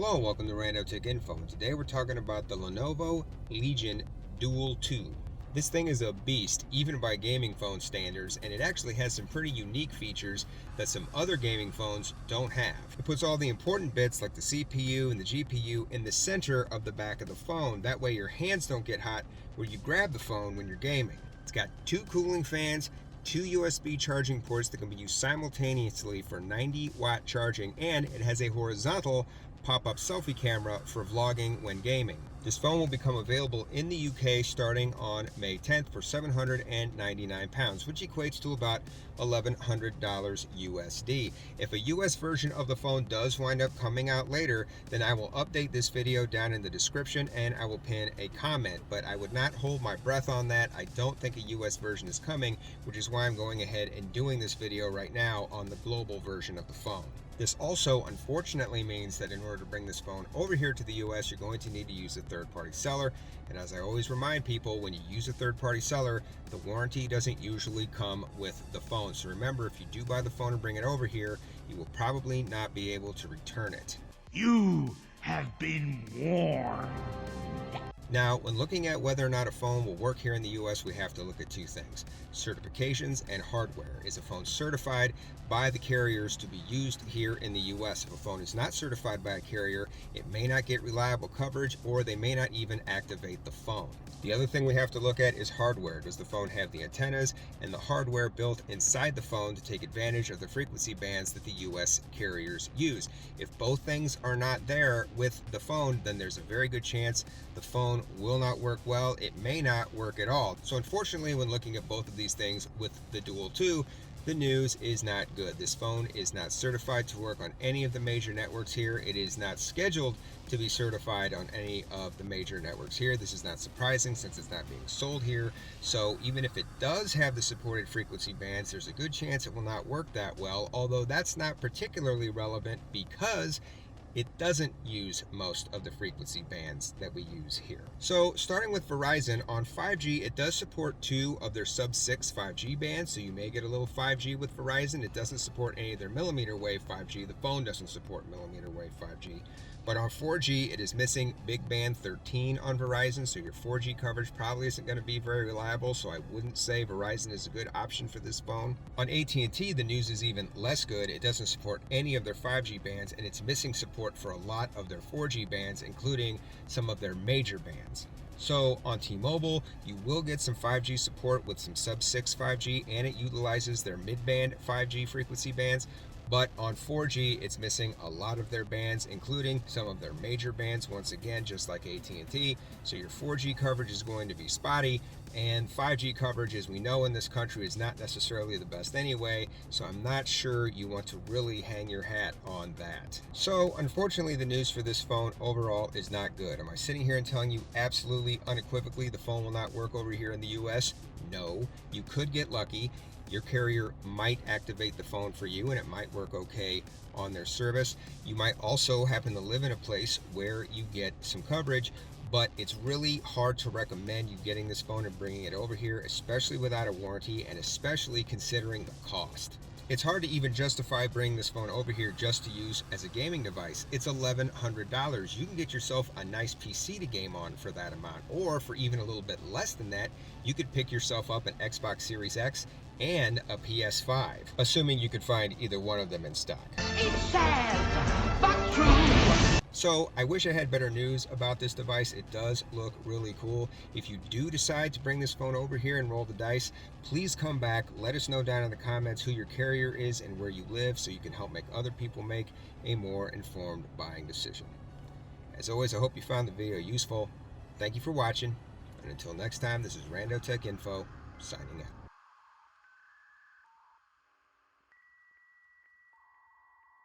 Hello, welcome to Rando Tech Info. Today we're talking about the Lenovo Legion Duel 2. This thing is a beast, even by gaming phone standards, and it actually has some pretty unique features that some other gaming phones don't have. It puts all the important bits like the CPU and the GPU in the center of the back of the phone. That way your hands don't get hot where you grab the phone when you're gaming. It's got two cooling fans, two USB charging ports that can be used simultaneously for 90-watt charging, and it has a horizontal pop-up selfie camera for vlogging when gaming. This phone will become available in the UK starting on May 10th for £799, which equates to about $1,100 USD. If a US version of the phone does wind up coming out later, then I will update this video down in the description and I will pin a comment, but I would not hold my breath on that. I don't think a US version is coming, which is why I'm going ahead and doing this video right now on the global version of the phone. This also unfortunately means that in order to bring this phone over here to the US, you're going to need to use a third-party seller. And as I always remind people, when you use a third-party seller, the warranty doesn't usually come with the phone. So remember, if you do buy the phone and bring it over here, you will probably not be able to return it. You have been warned. Now, when looking at whether or not a phone will work here in the US, we have to look at two things: certifications and hardware. Is a phone certified by the carriers to be used here in the US? If a phone is not certified by a carrier, it may not get reliable coverage, or they may not even activate the phone. The other thing we have to look at is hardware. Does the phone have the antennas and the hardware built inside the phone to take advantage of the frequency bands that the US carriers use? If both things are not there with the phone, then there's a very good chance the phone will not work well. It may not work at all. So unfortunately, when looking at both of these things with the Duel 2, the news is not good. This phone is not certified to work on any of the major networks here. It is not scheduled to be certified on any of the major networks here. This is not surprising since it's not being sold here. So even if it does have the supported frequency bands, there's a good chance it will not work that well, although that's not particularly relevant because it doesn't use most of the frequency bands that we use here. So starting with Verizon, on 5G, it does support two of their sub-6 5G bands, so you may get a little 5G with Verizon. It doesn't support any of their millimeter wave 5G. The phone doesn't support millimeter wave 5G. But on 4G, it is missing big band 13 on Verizon, so your 4G coverage probably isn't going to be very reliable, so I wouldn't say Verizon is a good option for this phone. On AT&T, the news is even less good. It doesn't support any of their 5G bands, and it's missing support for a lot of their 4G bands, including some of their major bands. So on T-Mobile, you will get some 5G support with some sub-6 5G, and it utilizes their mid-band 5G frequency bands. But on 4G, it's missing a lot of their bands, including some of their major bands, once again, just like AT&T. So your 4G coverage is going to be spotty, and 5G coverage, as we know in this country, is not necessarily the best anyway, so I'm not sure you want to really hang your hat on that. So unfortunately, the news for this phone overall is not good. Am I sitting here and telling you absolutely unequivocally the phone will not work over here in the US? No. You could get lucky. Your carrier might activate the phone for you and it might work okay on their service. You might also happen to live in a place where you get some coverage, but it's really hard to recommend you getting this phone and bringing it over here, especially without a warranty and especially considering the cost. It's hard to even justify bringing this phone over here just to use as a gaming device. It's $1,100. You can get yourself a nice PC to game on for that amount, or for even a little bit less than that, you could pick yourself up an Xbox Series X and a PS5, assuming you could find either one of them in stock. It's sad, but true. So I wish I had better news about this device. It does look really cool. If you do decide to bring this phone over here and roll the dice, please come back. Let us know down in the comments who your carrier is and where you live so you can help make other people make a more informed buying decision. As always, I hope you found the video useful. Thank you for watching, and until next time, this is Rando Tech Info, signing out.